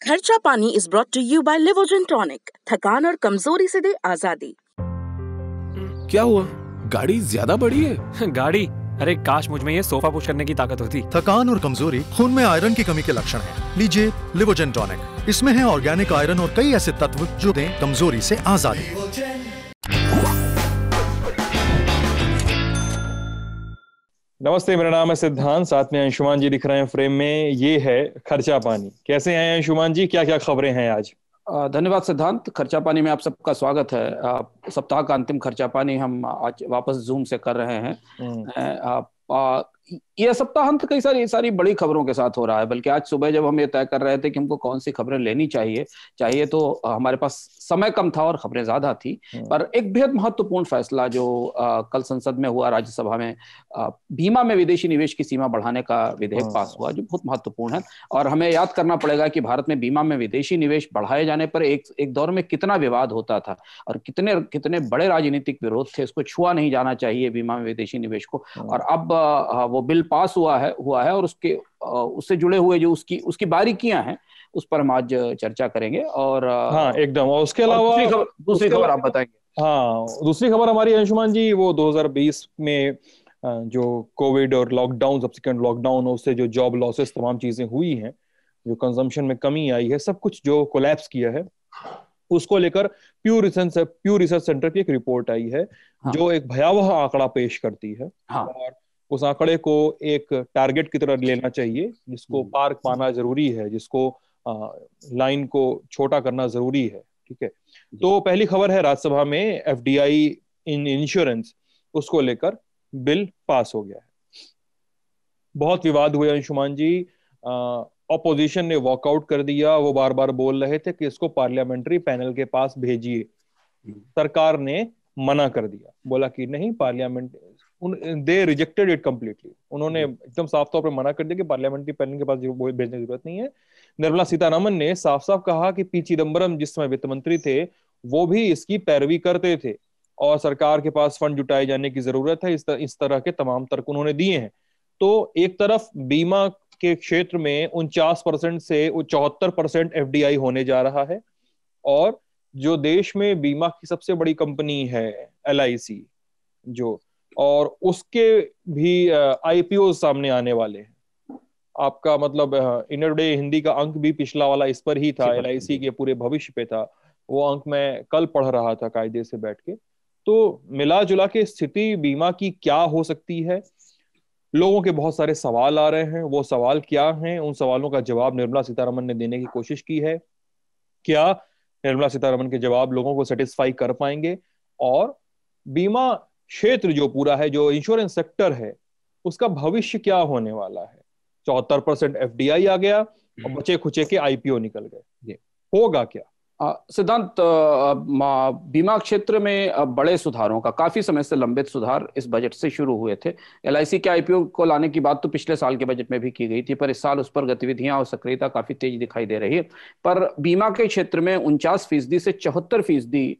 खर्चा Pani is brought to you by Livogen tonic. थकान और कमजोरी से दे आजादी। क्या हुआ? गाड़ी ज्यादा बड़ी है? गाड़ी? अरे काश मुझ में ये सोफा पुश करने की ताकत होती। थकान और कमजोरी खून में आयरन की कमी के लक्षण हैं। लीजिए लिवोजेन टॉनिक। इसमें है ऑर्गेनिक आयरन और कई ऐसे तत्व जो दें कमजोरी से आजादी। नमस्ते, मेरा नाम है सिद्धांत, साथ में अंशुमान जी दिख रहे हैं फ्रेम में। ये है खर्चा पानी। कैसे हैं अंशुमान जी? क्या क्या खबरें हैं आज? धन्यवाद सिद्धांत। खर्चा पानी में आप सबका स्वागत है। सप्ताह का अंतिम खर्चा पानी हम आज वापस जूम से कर रहे हैं। यह सप्ताहांत कई सारी बड़ी खबरों के साथ हो रहा है। बल्कि आज सुबह जब हम ये तय कर रहे थे कि हमको कौन सी खबरें लेनी चाहिए तो हमारे पास समय कम था और खबरें ज्यादा थी। पर एक बेहद महत्वपूर्ण फैसला जो कल संसद में हुआ, राज्यसभा में, बीमा में विदेशी निवेश की सीमा बढ़ाने का विधेयक पास हुआ, जो बहुत महत्वपूर्ण है। और हमें याद करना पड़ेगा कि भारत में बीमा में विदेशी निवेश बढ़ाए जाने पर एक दौर में कितना विवाद होता था और कितने बड़े राजनीतिक विरोध थे। इसको छुआ नहीं जाना चाहिए बीमा में विदेशी निवेश को। और अब वो बिल पास हुआ है और उससे जुड़े हुए जो उसकी बारीकियां हैं उस पर हम आज चर्चा करेंगे। और हाँ, एकदम। और उसके अलावा दूसरी खबर आप बताएंगे। हाँ, दूसरी खबर हमारी अंशुमान जी, वो 2020 में जो कोविड और लॉकडाउन, सब्सिक्वेंट लॉकडाउन, उससे जो जॉब लॉसेस तमाम चीजें हुई हैं, जो कंजम्पशन में कमी आई है, सब कुछ जो कोलैप्स किया है, उसको लेकर प्यू रिसर्च सेंटर की एक रिपोर्ट आई है। हाँ। जो एक भयावह आंकड़ा पेश करती है। हाँ। और उस आंकड़े को एक टारगेट की तरह लेना चाहिए, जिसको पार पाना जरूरी है, जिसको लाइन को छोटा करना जरूरी है। ठीक है, तो पहली खबर है राज्यसभा में एफडीआई इन इंश्योरेंस, उसको लेकर बिल पास हो गया है। बहुत विवाद हुए अंशुमान जी। ऑपोजिशन ने वॉकआउट कर दिया। वो बार बार बोल रहे थे कि इसको पार्लियामेंट्री पैनल के पास भेजिए। सरकार ने मना कर दिया, बोला कि नहीं, parliament they rejected it completely. उन्होंने एकदम साफ तौर पर मना कर दिया कि पार्लियामेंट्री पैनल के पास भेजने की जरूरत नहीं है। निर्मला सीतारमण ने साफ साफ कहा कि पी चिदम्बरम जिस समय वित्त मंत्री थे वो भी इसकी पैरवी करते थे और सरकार के पास फंड जुटाए जाने की जरूरत है। इस तरह के तमाम तर्क उन्होंने दिए हैं। तो एक तरफ बीमा के क्षेत्र में 49% से 74% एफडीआई होने जा रहा है, और जो देश में बीमा की सबसे बड़ी कंपनी है एलआईसी, जो, और उसके भी आईपीओ सामने आने वाले हैं। आपका मतलब इंडिया हिंदी का अंक भी पिछला वाला इस पर ही था, एलआईसी के पूरे भविष्य पे था। वो अंक मैं कल पढ़ रहा था कायदे से बैठ के। तो मिला जुला के स्थिति बीमा की क्या हो सकती है, लोगों के बहुत सारे सवाल आ रहे हैं। वो सवाल क्या हैं, उन सवालों का जवाब निर्मला सीतारमण ने देने की कोशिश की है। क्या निर्मला सीतारमण के जवाब लोगों को सेटिस्फाई कर पाएंगे? और बीमा क्षेत्र जो पूरा है, जो इंश्योरेंस सेक्टर है, उसका भविष्य क्या होने वाला है? 74% एफडीआई आ गया और बचे खुचे के आईपीओ निकल गए। होगा क्या? सिद्धांत, बीमा क्षेत्र में बड़े सुधारों का, काफी समय से लंबित सुधार इस बजट से शुरू हुए थे। एलआईसी के आईपीओ को लाने की बात तो पिछले साल के बजट में भी की गई थी, पर इस साल उस पर गतिविधियां और सक्रियता काफी तेज दिखाई दे रही है। पर बीमा के क्षेत्र में 49% से 74%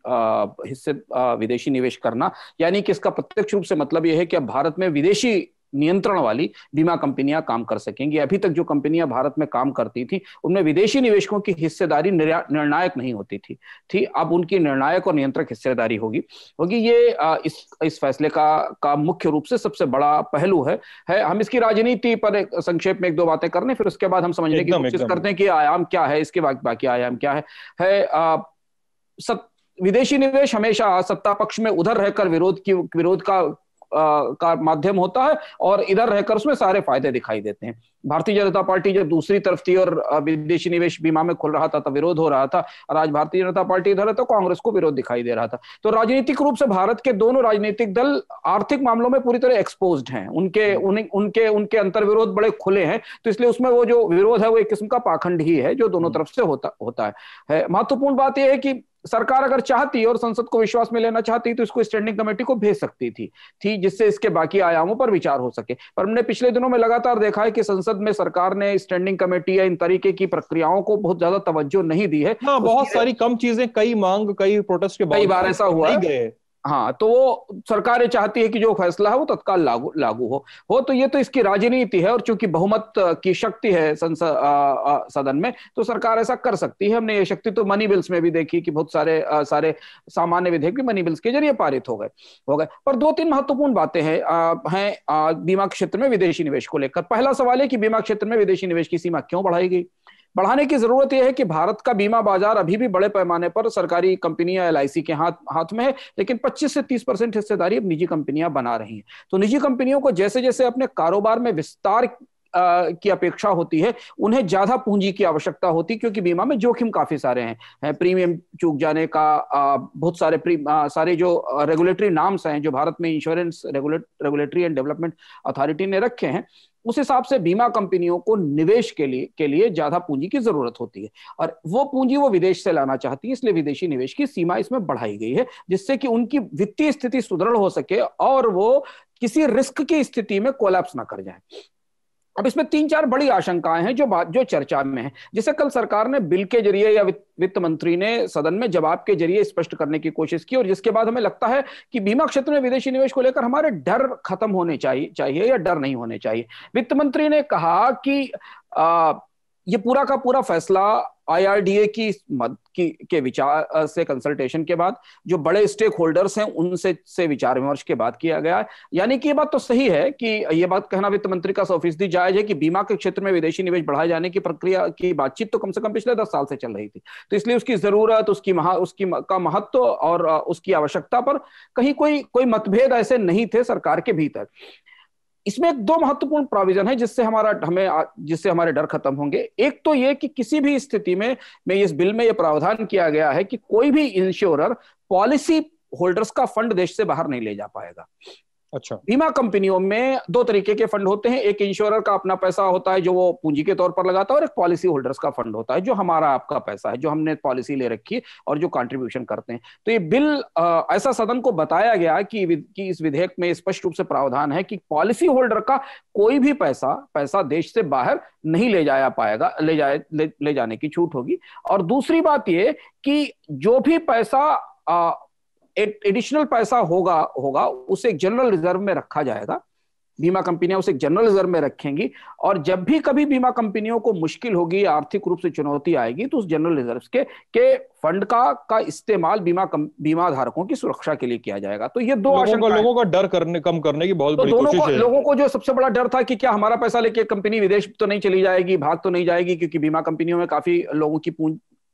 हिस्से विदेशी निवेश करना, यानी कि इसका प्रत्यक्ष रूप से मतलब यह है कि अब भारत में विदेशी नियंत्रण वाली बीमा कंपनियां काम कर सकेंगी। अभी तक जो कंपनियां भारत में काम करती थी उनमें विदेशी निवेशकों की हिस्सेदारी निर्णायक नहीं होती थी। अब उनकी निर्णायक और नियंत्रक हिस्सेदारी होगी। ये इस फैसले का मुख्य रूप से सबसे बड़ा पहलू है। हम इसकी राजनीति पर संक्षेप में एक दो बातें करने, फिर उसके बाद हम समझने की कोशिश करते हैं कि आयाम क्या है, इसके बाकी आयाम क्या है। विदेशी निवेश हमेशा सत्ता पक्ष में उधर रहकर विरोध का माध्यम होता है और इधर रहकर उसमें सारे फायदे दिखाई देते हैं। भारतीय जनता पार्टी जब दूसरी तरफ थी और विदेशी निवेश बीमा में खुल रहा था तब विरोध हो रहा था, और आज भारतीय जनता पार्टी इधर है तो कांग्रेस को विरोध दिखाई दे रहा था। तो राजनीतिक रूप से भारत के दोनों राजनीतिक दल आर्थिक मामलों में पूरी तरह एक्सपोज्ड हैं। उनके अंतर्विरोध बड़े खुले हैं। तो इसलिए उसमें वो जो विरोध है वो एक किस्म का पाखंड ही है जो दोनों तरफ से होता है। महत्वपूर्ण बात यह है कि सरकार अगर चाहती और संसद को विश्वास में लेना चाहती तो इसको स्टैंडिंग कमेटी को भेज सकती थी जिससे इसके बाकी आयामों पर विचार हो सके। पर हमने पिछले दिनों में लगातार देखा है कि संसद में सरकार ने स्टैंडिंग कमेटी या इन तरीके की प्रक्रियाओं को बहुत ज्यादा तवज्जो नहीं दी है। हाँ, बहुत सारी कम चीजें, कई मांग, कई प्रोटेस्ट के बाद कई बार ऐसा हुआ है। हाँ, तो वो सरकारें चाहती है कि जो फैसला है वो तत्काल लागू लागू हो तो ये तो इसकी राजनीति है, और चूंकि बहुमत की शक्ति है सदन में, तो सरकार ऐसा कर सकती है। हमने ये शक्ति तो मनी बिल्स में भी देखी कि बहुत सारे सामान्य विधेयक भी मनी बिल्स के जरिए पारित हो गए। पर दो तीन महत्वपूर्ण बातें हैं बीमा क्षेत्र में विदेशी निवेश को लेकर। पहला सवाल है कि बीमा क्षेत्र में विदेशी निवेश की सीमा क्यों बढ़ाई गई। बढ़ाने की जरूरत यह है कि भारत का बीमा बाजार अभी भी बड़े पैमाने पर सरकारी कंपनियां एलआईसी के हाथ में है, लेकिन 25 से 30% हिस्सेदारी अब निजी कंपनियां बना रही हैं। तो निजी कंपनियों को जैसे जैसे अपने कारोबार में विस्तार की अपेक्षा होती है, उन्हें ज्यादा पूंजी की आवश्यकता होती, क्योंकि बीमा में जोखिम काफी सारे हैं। प्रीमियम चूक जाने का, बहुत सारे जो रेगुलेटरी नाम्स हैं जो भारत में insurance regulatory and development authority ने रखे हैं, उस हिसाब से बीमा कंपनियों को निवेश के लिए ज्यादा पूंजी की जरूरत होती है, और वो पूंजी वो विदेश से लाना चाहती है। इसलिए विदेशी निवेश की सीमा इसमें बढ़ाई गई है, जिससे कि उनकी वित्तीय स्थिति सुदृढ़ हो सके और वो किसी रिस्क की स्थिति में कोलैप्स ना कर जाए। अब इसमें 3-4 बड़ी आशंकाएं हैं जो चर्चा में है, जिसे कल सरकार ने बिल के जरिए या वित्त मंत्री ने सदन में जवाब के जरिए स्पष्ट करने की कोशिश की, और जिसके बाद हमें लगता है कि बीमा क्षेत्र में विदेशी निवेश को लेकर हमारे डर खत्म होने चाहिए या डर नहीं होने चाहिए। वित्त मंत्री ने कहा कि ये पूरा का पूरा फैसला आईआरडीए के विचार से, कंसल्टेशन के बाद, जो बड़े स्टेक होल्डर्स हैं उनसे विचार विमर्श के बाद किया गया है। यानी कि ये बात तो सही है कि ये बात कहना वित्त मंत्री का 100% जायज है कि बीमा के क्षेत्र में विदेशी निवेश बढ़ाए जाने की प्रक्रिया की बातचीत तो कम से कम पिछले 10 साल से चल रही थी। तो इसलिए उसकी जरूरत, उसकी का महत्व और उसकी आवश्यकता पर कहीं कोई मतभेद ऐसे नहीं थे सरकार के भीतर। इसमें 2 महत्वपूर्ण प्रोविजन है जिससे हमारे डर खत्म होंगे। एक तो ये कि किसी भी स्थिति में इस बिल में यह प्रावधान किया गया है कि कोई भी इंश्योरर पॉलिसी होल्डर्स का फंड देश से बाहर नहीं ले जा पाएगा। अच्छा। बीमा कंपनियों में 2 तरीके के फंड होते हैं। एक इंश्योरर का अपना पैसा होता है जो वो पूंजी के तौर पर लगाता है, और एक पॉलिसी होल्डर्स का फंड होता है जो हमारा आपका पैसा है, जो हमने पॉलिसी ले रखी है और जो कंट्रीब्यूशन करते हैं। तो ये बिल ऐसा सदन को बताया गया कि इस विधेयक में स्पष्ट रूप से प्रावधान है कि पॉलिसी होल्डर का कोई भी पैसा देश से बाहर नहीं ले जाया पाएगा, ले जाने की छूट होगी। और दूसरी बात ये कि जो भी पैसा एडिशनल पैसा होगा उसे एक जनरल रिजर्व में रखा जाएगा। बीमा कंपनियां उसे एक जनरल रिजर्व में रखेंगी, और जब भी कभी बीमा कंपनियों को मुश्किल होगी, आर्थिक रूप से चुनौती आएगी, तो उस जनरल रिजर्व के फंड का इस्तेमाल बीमा धारकों की सुरक्षा के लिए किया जाएगा। तो ये 2 लोगों का डर कम करने की बहुत बड़ी कोशिश है। लोगों को जो सबसे बड़ा डर था कि क्या हमारा पैसा लेके कंपनी विदेश तो नहीं चली जाएगी, भाग तो नहीं जाएगी, क्योंकि बीमा कंपनियों में काफी लोगों की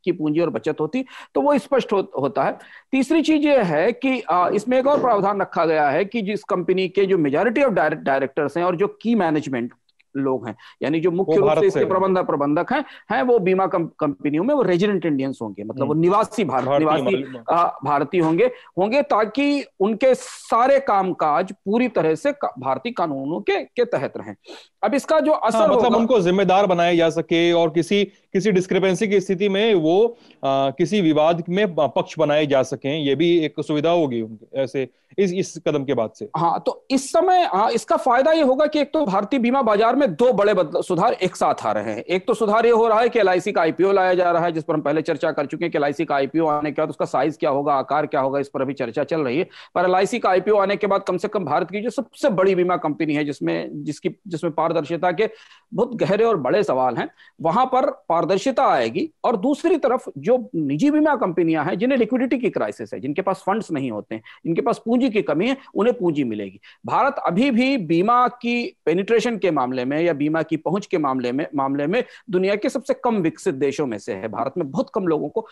पूंजी और बचत होती, तो वो स्पष्ट होता है। तीसरी चीज ये है कि इसमें एक और प्रावधान रखा गया है कि जिस कंपनी के जो मेजॉरिटी ऑफ डायरेक्टर्स हैं और जो की मैनेजमेंट लोग हैं, यानी जो मुख्य रूप से इसके प्रबंधक हैं वो बीमा कंपनियों में वो रेजिडेंट इंडियंस होंगे, मतलब वो निवासी भारतीय होंगे ताकि उनके सारे कामकाज पूरी तरह से भारतीय कानूनों के तहत रहें। अब इसका जो असर मतलब उनको जिम्मेदार बनाया जा सके और किसी डिस्क्रिपेंसी की स्थिति में वो किसी विवाद में पक्ष बनाए जा सकें, ये भी एक सुविधा होगी उनके ऐसे इस कदम के बाद से। हाँ, तो इस समय इसका फायदा ये होगा कि एक तो भारतीय बीमा बाजार में 2 बड़े सुधार एक साथ आ रहे हैं। एक तो सुधार ये हो रहा है कि एलआईसी का आईपीओ लाया जा रहा है, जिस पर हम पहले चर्चा कर चुके हैं कि एलआईसी का आईपीओ आने के बाद उसका साइज क्या होगा, आकार क्या होगा, इस पर अभी चर्चा चल रही है। पर एलआईसी का आईपीओ आने के बाद कम से कम भारत की जो सबसे बड़ी बीमा कंपनी है, जिसमें पारदर्शिता के बहुत गहरे और बड़े सवाल हैं, वहां पर पारदर्शिता आएगी। और दूसरी तरफ जो निजी बीमा कंपनियां हैं जिन्हें लिक्विडिटी की क्राइसिस है, जिनके पास फंड्स नहीं होते हैं, इनके पास पूंजी की कमी है, उन्हें पूंजी मिलेगी। भारत अभी भी बीमा की पेनिट्रेशन के मामले में या बीमा की पहुंच के मामले में दुनिया के सबसे कम विकसित देशों में से है। भारत में बहुत कम लोगों को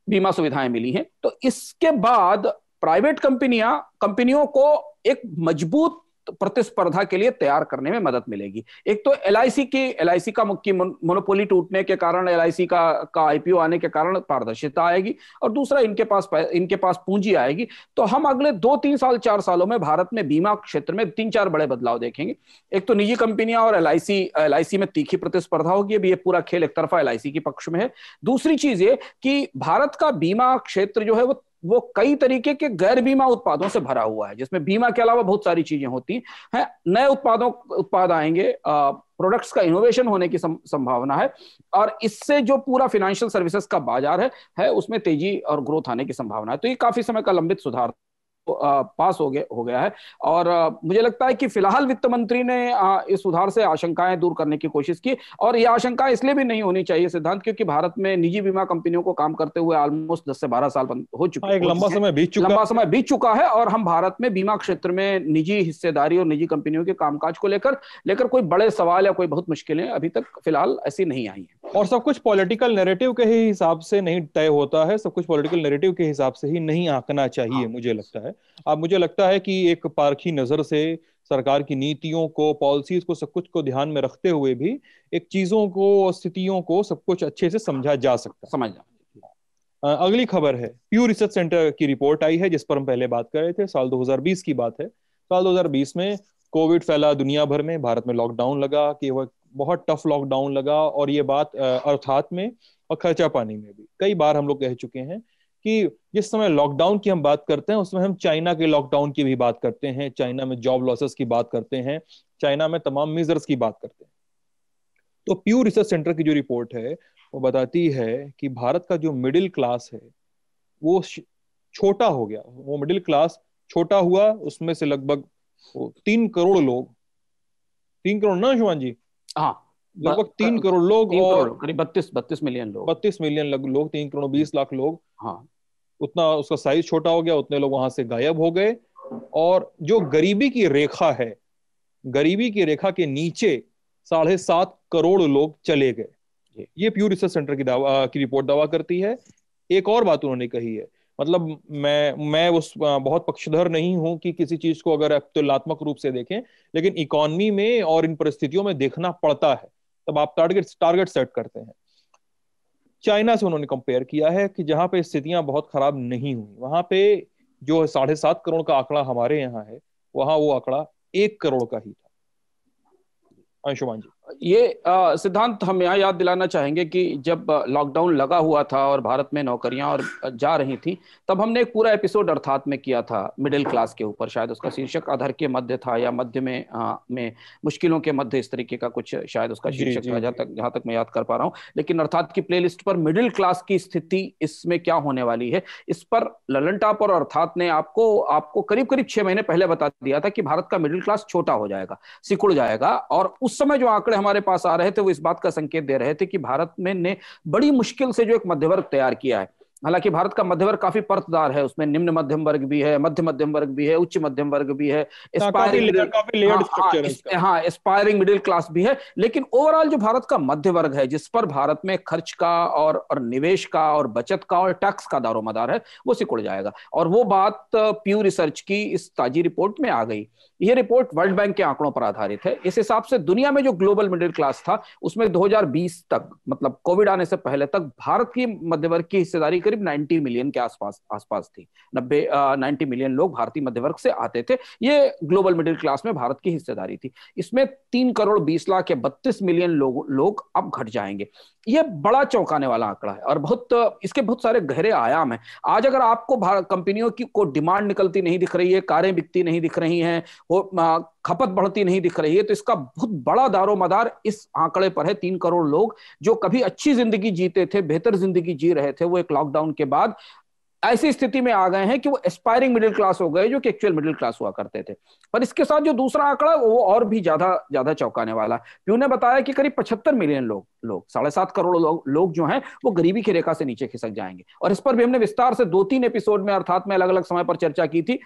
बीमा सुविधाएं मिली हैं। तो इसके बाद प्राइवेट कंपनियों को एक मजबूत प्रतिस्पर्धा के लिए तैयार करने में मदद मिलेगी। एक तो एलआईसी का मोनोपोली टूटने के कारण, एलआईसी का आईपीओ आने के कारण पारदर्शिता आएगी, और दूसरा इनके पास पूंजी आएगी। तो हम अगले 2-3 साल 4 सालों में भारत में बीमा क्षेत्र में 3-4 बड़े बदलाव देखेंगे। एक तो निजी कंपनियां और एलआईसी में तीखी प्रतिस्पर्धा होगी। अभी ये पूरा खेल एक तरफा एलआईसी के पक्ष में है। दूसरी चीज ये कि भारत का बीमा क्षेत्र जो है वो कई तरीके के गैर बीमा उत्पादों से भरा हुआ है, जिसमें बीमा के अलावा बहुत सारी चीजें होती हैं। नए उत्पाद आएंगे, प्रोडक्ट्स का इनोवेशन होने की संभावना है, और इससे जो पूरा फाइनेंशियल सर्विसेज का बाजार है उसमें तेजी और ग्रोथ आने की संभावना है। तो ये काफी समय का लंबित सुधार पास हो गया है। और मुझे लगता है कि फिलहाल वित्त मंत्री ने इस सुधार से आशंकाएं दूर करने की कोशिश की, और ये आशंकाएं इसलिए भी नहीं होनी चाहिए सिद्धांत, क्योंकि भारत में निजी बीमा कंपनियों को काम करते हुए ऑलमोस्ट 10 से 12 साल हो चुके हैं। लंबा समय बीत चुका है, और हम भारत में बीमा क्षेत्र में निजी हिस्सेदारी और निजी कंपनियों के कामकाज को लेकर कोई बड़े सवाल या कोई बहुत मुश्किलें अभी तक फिलहाल ऐसी नहीं आई हैं। और सब कुछ पॉलिटिकल नैरेटिव के ही हिसाब से नहीं तय होता है, सब कुछ पॉलिटिकल नैरेटिव के हिसाब से ही नहीं आंकना चाहिए। मुझे लगता है, अब मुझे लगता है कि एक पारखी नजर से सरकार की नीतियों को, पॉलिसीज को, सब कुछ को ध्यान में रखते हुए भी एक चीजों को, स्थितियों को, सब कुछ अच्छे से समझा जा सकता है। अगली खबर है, प्यू रिसर्च सेंटर की रिपोर्ट आई है जिस पर हम पहले बात कर रहे थे। साल 2020 की बात है। साल 2020 में कोविड फैला दुनिया भर में, भारत में लॉकडाउन लगा, कि वह बहुत टफ लॉकडाउन लगा। और ये बात अर्थात में और खर्चा पानी में भी कई बार हम लोग कह चुके हैं कि जिस समय लॉकडाउन की हम बात करते हैं उसमें हम चाइना के लॉकडाउन की भी बात करते हैं, चाइना में जॉब लॉसेस की बात करते हैं, चाइना में तमाम मेजर्स की बात करते हैं। तो प्यू रिसर्च सेंटर की जो रिपोर्ट है वो बताती है कि भारत का जो मिडिल क्लास है वो छोटा हो गया। वो मिडिल क्लास छोटा हुआ, उसमें से लगभग 3 करोड़ लोग, 3 करोड़ ना शुभान जी? हाँ, लगभग 3 करोड़ लोग, और करीब 32 मिलियन लोग, 32 मिलियन लोग, 3 करोड़ 20 लाख लोग। हाँ, उतना उसका साइज छोटा हो गया, उतने लोग वहां से गायब हो गए। और जो गरीबी की रेखा है, गरीबी की रेखा के नीचे 7.5 करोड़ लोग चले गए। ये प्यू रिसर्च सेंटर की रिपोर्ट दावा करती है। एक और बात उन्होंने कही है, मतलब मैं उस बहुत पक्षधर नहीं हूं कि किसी चीज को अगर तुलनात्मक रूप से देखें, लेकिन इकोनॉमी में और इन परिस्थितियों में देखना पड़ता है, तब आप टारगेट सेट करते हैं। चाइना से उन्होंने कंपेयर किया है कि जहां पे स्थितियां बहुत खराब नहीं हुई, वहां पे जो 7.5 करोड़ का आंकड़ा हमारे यहाँ है, वहां वो आंकड़ा 1 करोड़ का ही था। अंशुमान जी, ये सिद्धांत हम यहाँ याद दिलाना चाहेंगे कि जब लॉकडाउन लगा हुआ था और भारत में नौकरियां और जा रही थी, तब हमने एक पूरा एपिसोड अर्थात में किया था मिडिल क्लास के ऊपर। शायद उसका शीर्षक अधर के मध्य था, या मध्य में मुश्किलों के मध्य, इस तरीके का कुछ शायद उसका शीर्षक था, जहां तक मैं याद कर पा रहा हूँ। लेकिन अर्थात की प्लेलिस्ट पर मिडिल क्लास की स्थिति इसमें क्या होने वाली है, इस पर ललन टॉप और अर्थात ने आपको करीब 6 महीने पहले बता दिया था कि भारत का मिडिल क्लास छोटा हो जाएगा, सिकुड़ जाएगा। और उस समय जो आंकड़े हमारे पास आ रहे थे वो इस बात का संकेत दे रहे थे कि भारत में ने बड़ी मुश्किल से जो एक मध्य वर्ग तैयार किया है। हालांकि भारत का मध्य वर्ग काफी परतदार है, उसमें निम्न मध्यम वर्ग भी है, मध्यम वर्ग भी है, उच्च मध्यम वर्ग भी है, एस्पायरिंग मिडिल क्लास भी है। लेकिन ओवरऑल जो भारत का मध्य वर्ग है, जिस पर भारत में खर्च का और निवेश का और बचत का और टैक्स का दारोमदार है, वो सिकुड़ जाएगा। और वो बात प्यू रिसर्च की इस ताजी रिपोर्ट में आ गई। ये रिपोर्ट वर्ल्ड बैंक के आंकड़ों पर आधारित है। इस हिसाब से दुनिया में जो ग्लोबल मिडिल क्लास था, उसमें 2020 तक, मतलब कोविड आने से पहले तक, भारत की मध्य वर्ग की हिस्सेदारी करीब 90 मिलियन के आसपास थी। 90 मिलियन लोग भारतीय मध्य वर्ग से आते थे। ये ग्लोबल मिडिल क्लास में भारत की हिस्सेदारी थी। इसमें 3 करोड़ 20 लाख या 32 मिलियन लोग अब घट जाएंगे। ये बड़ा चौंकाने वाला आंकड़ा है और इसके बहुत सारे गहरे आयाम हैं। आज अगर आपको कंपनियों की को डिमांड निकलती नहीं दिख रही है, कारें बिकती नहीं दिख रही हैं, खपत बढ़ती नहीं दिख रही है, तो इसका बहुत बड़ा दारोमदार इस आंकड़े पर है। 3 करोड़ लोग जो कभी अच्छी जिंदगी जीते थे, बेहतर जिंदगी जी रहे थे, वो एक लॉकडाउन के बाद ऐसी स्थिति में आ गए हैं कि वो एस्पायरिंग मिडिल क्लास हो गए, जो कि एक्चुअल मिडिल क्लास हुआ करते थे। पर इसके साथ जो दूसरा आंकड़ा वो और भी ज्यादा चौंकाने वाला है। प्यू ने बताया कि करीब 75 मिलियन लोग 7.5 करोड़ लोग जो हैं वो गरीबी की रेखा से नीचे खिसक जाएंगे। और इस पर भी हमने विस्तार से 2-3 एपिसोड में अर्थात में अलग अलग समय पर चर्चा की थी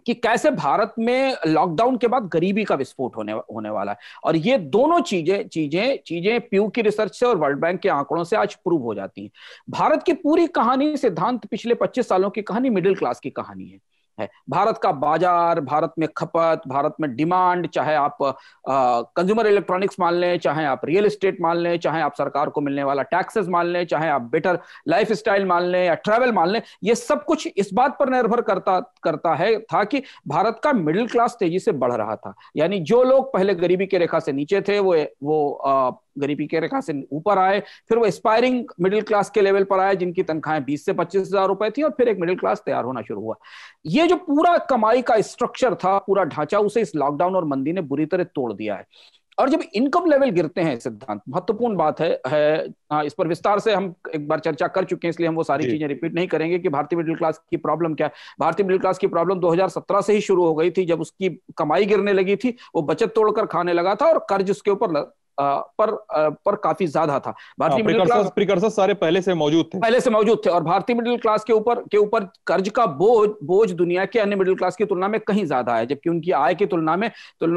कि कैसे भारत में लॉकडाउन के बाद गरीबी का विस्फोट होने वाला है। और ये दोनों चीजें प्यू की रिसर्च से और वर्ल्ड बैंक के आंकड़ों से आज प्रूव हो जाती हैं। भारत की पूरी कहानी सिद्धांत पिछले 25 सालों की कहानी मिडिल क्लास की कहानी है। भारत का बाजार, भारत में खपत, भारत में डिमांड, चाहे आप कंज्यूमर इलेक्ट्रॉनिक्स मान लें, चाहे आप रियल एस्टेट मान लें, चाहे आप सरकार को मिलने वाला टैक्सेस मान लें, चाहे आप बेटर लाइफ स्टाइल मान लें या ट्रैवल मान लें, ये सब कुछ इस बात पर निर्भर करता था कि भारत का मिडिल क्लास तेजी से बढ़ रहा था। यानी जो लोग पहले गरीबी की रेखा से नीचे थे वो गरीबी की रेखा से ऊपर आए, फिर वो एस्पायरिंग मिडिल क्लास के लेवल पर आए जिनकी तनख्वाहें 20 से 25 हजार रुपए थी, और फिर एक मिडिल क्लास तैयार होना शुरू हुआ। ये जो पूरा कमाई का स्ट्रक्चर था, पूरा ढांचा, उसे इस लॉकडाउन और मंदी ने बुरी तरह तोड़ दिया है। और जब इनकम लेवल गिरते हैं, सिद्धांत महत्वपूर्ण बात है, इस पर विस्तार से हम एक बार चर्चा कर चुके हैं, इसलिए हम वो सारी चीजें रिपीट नहीं करेंगे कि भारतीय मिडिल क्लास की प्रॉब्लम क्या है। भारतीय मिडिल क्लास की प्रॉब्लम 2017 से ही शुरू हो गई थी, जब उसकी कमाई गिरने लगी थी, वो बचत तोड़कर खाने लगा था और कर्ज उसके ऊपर पर काफी ज्यादा था। भारतीय मिडिल क्लास प्रिकर्सर सारे पहले से मौजूद थे और भारतीय मिडिल क्लास के ऊपर कर्ज का बोझ दुनिया के अन्य मिडिल क्लास की तुलना में कहीं ज्यादा है, जबकि उनकी आय की तुलना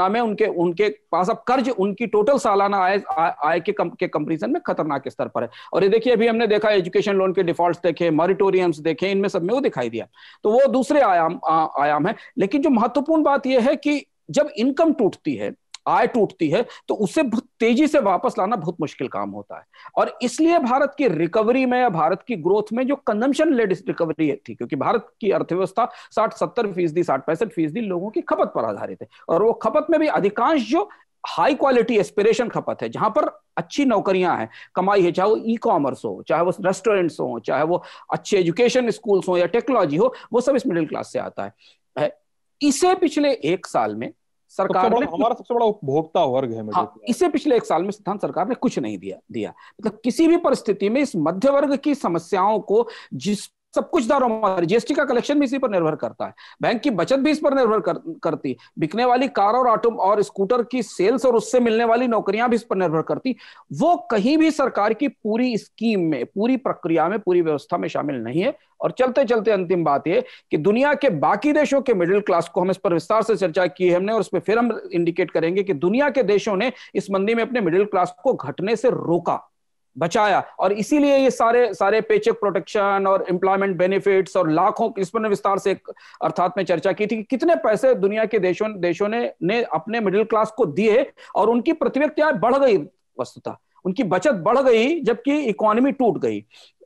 में उनके पास अब कर्ज उनकी टोटल सालाना आय के कंपैरिजन में खतरनाक स्तर पर है। और ये देखिए, अभी हमने देखा एजुकेशन लोन के डिफॉल्ट्स देखे, मॉरिटोरियम्स देखे, इनमें सब में वो दिखाई दिया। तो वो दूसरे आयाम है। लेकिन जो महत्वपूर्ण बात यह है कि जब इनकम टूटती है, आय टूटती है, तो उसे बहुत तेजी से वापस लाना बहुत मुश्किल काम होता है। और इसलिए भारत की रिकवरी में या भारत की ग्रोथ में जो कंजम्पशन लेड रिकवरी थी, क्योंकि भारत की अर्थव्यवस्था 60-70%, 60-65% लोगों की खपत पर आधारित है, और वो खपत में भी अधिकांश जो हाई क्वालिटी एस्पिरेशन खपत है, जहां पर अच्छी नौकरियां हैं, कमाई है, चाहे वो ई कॉमर्स हो, चाहे वो रेस्टोरेंट्स हो, चाहे वो अच्छे एजुकेशन स्कूल्स हो या टेक्नोलॉजी हो, वो सब इस मिडिल क्लास से आता है। इसे पिछले एक साल में सरकार ने, हमारा सबसे बड़ा उपभोक्ता वर्ग है मिडिल क्लास। इसे पिछले एक साल में सिद्धांत सरकार ने कुछ नहीं दिया। मतलब किसी भी परिस्थिति में इस मध्य वर्ग की समस्याओं को, जिस सब कुछ दारोमदार, जीएसटी का कलेक्शन भी इसी पर निर्भर करता है, बैंक की बचत भी इस पर निर्भर करती, बिकने वाली कार और ऑटो और स्कूटर की सेल्स और उससे मिलने वाली नौकरियां भी इस पर निर्भर करती, वो कहीं भी सरकार की पूरी स्कीम में, पूरी प्रक्रिया में, पूरी व्यवस्था में शामिल नहीं है। और चलते चलते अंतिम बात यह कि दुनिया के बाकी देशों के मिडिल क्लास को, हम इस पर विस्तार से चर्चा की है हमने, और उस पर फिर हम इंडिकेट करेंगे कि दुनिया के देशों ने इस मंदी में अपने मिडिल क्लास को घटने से रोका, बचाया, और इसीलिए ये सारे पेचेक प्रोटेक्शन और एम्प्लॉयमेंट बेनिफिट्स और लाखों, इस पर विस्तार से अर्थात में चर्चा की थी कि कितने पैसे दुनिया के देशों ने अपने मिडिल क्लास को दिए और उनकी प्रति व्यक्ति आय बढ़ गई, वस्तुतः उनकी बचत बढ़ गई, जबकि इकोनॉमी टूट गई।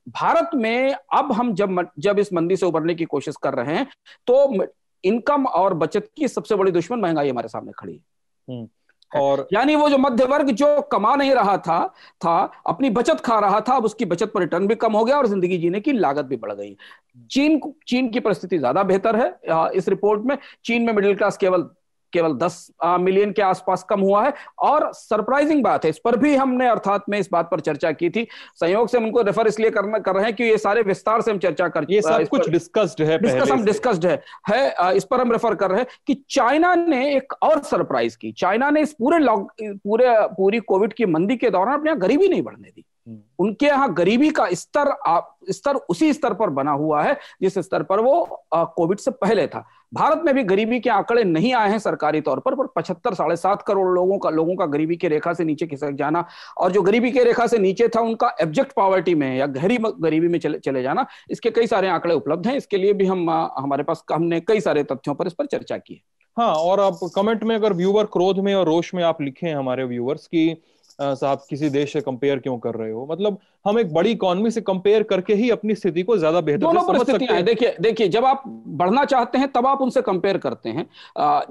भारत में अब हम जब इस मंदी से उबरने की कोशिश कर रहे हैं, तो इनकम और बचत की सबसे बड़ी दुश्मन महंगाई हमारे सामने खड़ी है। और यानी वो जो मध्य वर्ग जो कमा नहीं रहा था अपनी बचत खा रहा था, अब उसकी बचत पर रिटर्न भी कम हो गया और जिंदगी जीने की लागत भी बढ़ गई। चीन की परिस्थिति ज्यादा बेहतर है। इस रिपोर्ट में चीन में मिडिल क्लास केवल 10 मिलियन के आसपास कम हुआ है। और सरप्राइजिंग बात है, इस पर भी हमने अर्थात में इस बात पर चर्चा की थी, संयोग से हम उनको रेफर इसलिए कर रहे हैं कि ये सारे विस्तार से हम चर्चा कर, ये सब कुछ डिस्कस्ड है, इस पर हम रेफर कर रहे हैं कि चाइना ने एक और सरप्राइज की। चाइना ने इस पूरी कोविड की मंदी के दौरान अपने यहाँ गरीबी नहीं बढ़ने दी। उनके यहाँ गरीबी का स्तर उसी स्तर पर बना हुआ है जिस स्तर पर वो कोविड से पहले था। भारत में भी गरीबी के आंकड़े नहीं आए हैं सरकारी तौर पर 75-7.5 करोड़ लोगों का गरीबी के रेखा से नीचे खिसक जाना, और जो गरीबी के रेखा से नीचे था उनका एब्जेक्ट पॉवर्टी में या गहरी गरीबी में चले जाना, इसके कई सारे आंकड़े उपलब्ध हैं। इसके लिए भी हमने कई सारे तथ्यों पर इस पर चर्चा की है। हाँ, और आप कमेंट में अगर व्यूअर क्रोध में और रोष में आप लिखें हमारे व्यूअर्स की साहब किसी देश से कंपेयर क्यों कर रहे हो, मतलब हम एक बड़ी इकोनॉमी से कंपेयर करके ही अपनी स्थिति को ज्यादा बेहतर दोनों परिस्थितियां हैं। देखिए जब आप बढ़ना चाहते हैं तब आप उनसे कंपेयर करते हैं।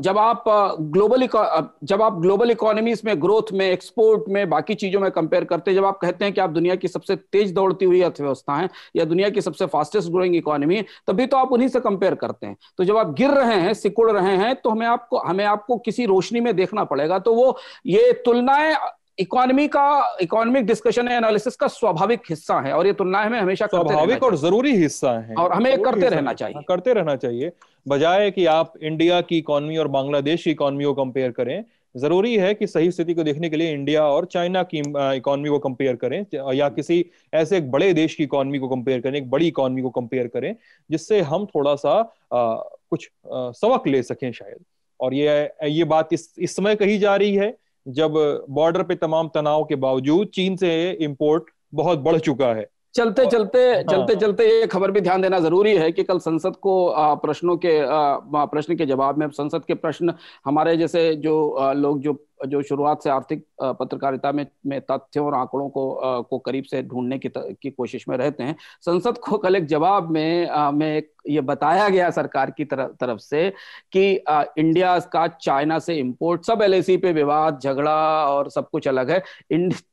जब आप ग्लोबल इकोनॉमीज में, ग्रोथ में, एक्सपोर्ट में, बाकी चीजों में कंपेयर करते हैं, जब आप कहते हैं कि आप दुनिया की सबसे तेज दौड़ती हुई अर्थव्यवस्था है या दुनिया की सबसे फास्टेस्ट ग्रोइंग इकोनॉमी है, तभी तो आप उन्हीं से कंपेयर करते हैं। तो जब आप गिर रहे हैं, सिकुड़ रहे हैं, तो हमें आपको किसी रोशनी में देखना पड़ेगा। तो वो ये तुलनाएं इकोनॉमिक डिस्कशन एनालिसिस का स्वाभाविक हिस्सा है, और ये तुलना हमें हमेशा स्वाभाविक और जरूरी हिस्सा है, और हमें करते रहना चाहिए बजाय कि आप इंडिया की इकोनॉमी और बांग्लादेश की इकोनॉमी को कंपेयर करें। जरूरी है कि सही स्थिति को देखने के लिए इंडिया और चाइना की इकोनॉमी को कंपेयर करें, या किसी ऐसे एक बड़े देश की इकोनॉमी को कंपेयर करें, एक बड़ी इकोनॉमी को कंपेयर करें, जिससे हम थोड़ा सा कुछ सबक ले सकें शायद। और ये बात इस समय कही जा रही है जब बॉर्डर पे तमाम तनाव के बावजूद चीन से इंपोर्ट बहुत बढ़ चुका है। चलते चलते ये खबर भी ध्यान देना जरूरी है कि कल संसद को प्रश्न के जवाब में, संसद के प्रश्न हमारे जैसे जो लोग जो शुरुआत से आर्थिक पत्रकारिता में तथ्यों और आंकड़ों को करीब से ढूंढने की कोशिश में रहते हैं, संसद को कल एक जवाब में एक ये बताया गया सरकार की तरफ से कि इंडिया का चाइना से इंपोर्ट, सब एलएसी पे विवाद झगड़ा और सब कुछ अलग है,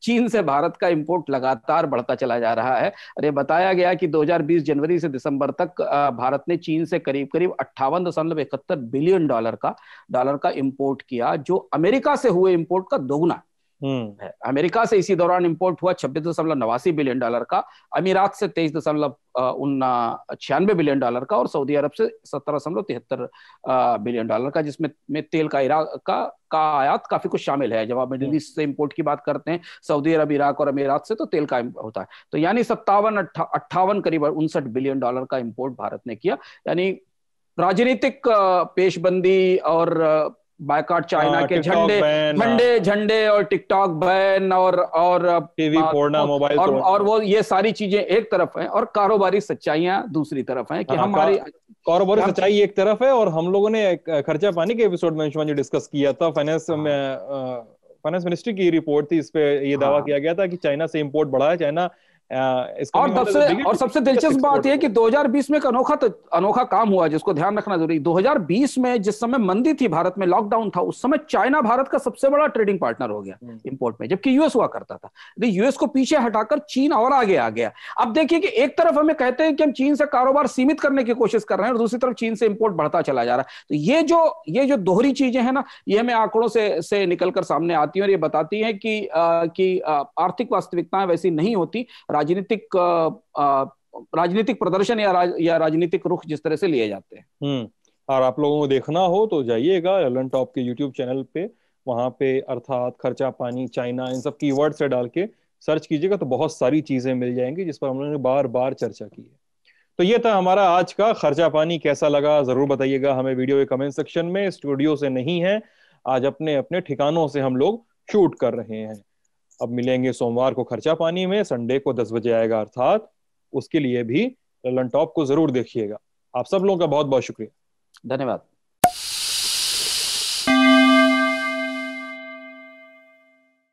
चीन से भारत का इंपोर्ट लगातार बढ़ता चला जा रहा है। और ये बताया गया कि 2020 जनवरी से दिसंबर तक भारत ने चीन से करीब करीब 58.71 बिलियन डॉलर का इंपोर्ट किया, जो अमेरिका से हुए इंपोर्ट का दोगुना है। अमेरिका से इसी दौरान इंपोर्ट हुआ 26.89 बिलियन डॉलर का, अमीरात से 23.96 बिलियन डॉलर का, और सऊदी अरब से 17.73 बिलियन डॉलर का, जिसमें तेल का इराक का आयात काफी कुछ शामिल है। जब आप मिडिल ईस्ट से इंपोर्ट की बात करते हैं, सऊदी अरब, इराक और अमीरात से, तो तेल का होता है। तो यानी 58 करीब 59 बिलियन डॉलर का इंपोर्ट भारत ने किया। यानी राजनीतिक पेशबंदी और बायकॉट चाइना के झंडे और टिकटॉक बैन और टीवी फोड़ना, मोबाइल और वो ये सारी चीजें एक तरफ हैं और कारोबारी सच्चाइयां दूसरी तरफ हैं कि हमारी कारोबारी सच्चाई एक तरफ है। और हम लोगों ने खर्चा पानी के एपिसोड में अंशुमान जी डिस्कस किया था, फाइनेंस मिनिस्ट्री की रिपोर्ट थी, इस पे ये दावा किया गया था कि चाइना से इंपोर्ट बढ़ा है, चाइना और सबसे दिलचस्प बात यह कि 2020 में एक अनोखा काम हुआ जिसको ध्यान रखना जरूरी। 2020 में जिस समय मंदी थी, भारत में लॉकडाउन था, उस समय चाइना भारत का सबसे बड़ा ट्रेडिंग पार्टनर हो गया इंपोर्ट में, जबकि यूएस हुआ करता था। यूएस को पीछे हटाकर चीन और आगे आ गया। अब देखिए कि एक तरफ हमें कहते हैं कि हम चीन से कारोबार सीमित करने की कोशिश कर रहे हैं और दूसरी तरफ चीन से इंपोर्ट बढ़ता चला जा रहा है। तो ये जो दोहरी चीजें हैं ना, ये हमें आंकड़ों से निकलकर सामने आती हैं और ये बताती हैं कि आर्थिक वास्तविकताएं वैसी नहीं होती। राजनीतिक प्रदर्शन या राजनीतिक रुख जिस तरह से लिए जाते हैं। और आप लोगों को देखना हो तो जाइएगा ललन टॉप के यूट्यूब चैनल पे, वहां पे अर्थात खर्चा पानी चाइना इन सब कीवर्ड से डाल के सर्च कीजिएगा तो बहुत सारी चीजें मिल जाएंगी जिस पर हम लोगों ने बार बार चर्चा की है। तो ये था हमारा आज का खर्चा पानी। कैसा लगा जरूर बताइएगा हमें वीडियो के कमेंट सेक्शन में। स्टूडियो से नहीं है, आज अपने अपने ठिकानों से हम लोग शूट कर रहे हैं। अब मिलेंगे सोमवार को खर्चा पानी में, संडे को 10 बजे आएगा अर्थात, उसके लिए भी ललन टॉप को जरूर देखिएगा। आप सब लोगों का बहुत बहुत शुक्रिया, धन्यवाद।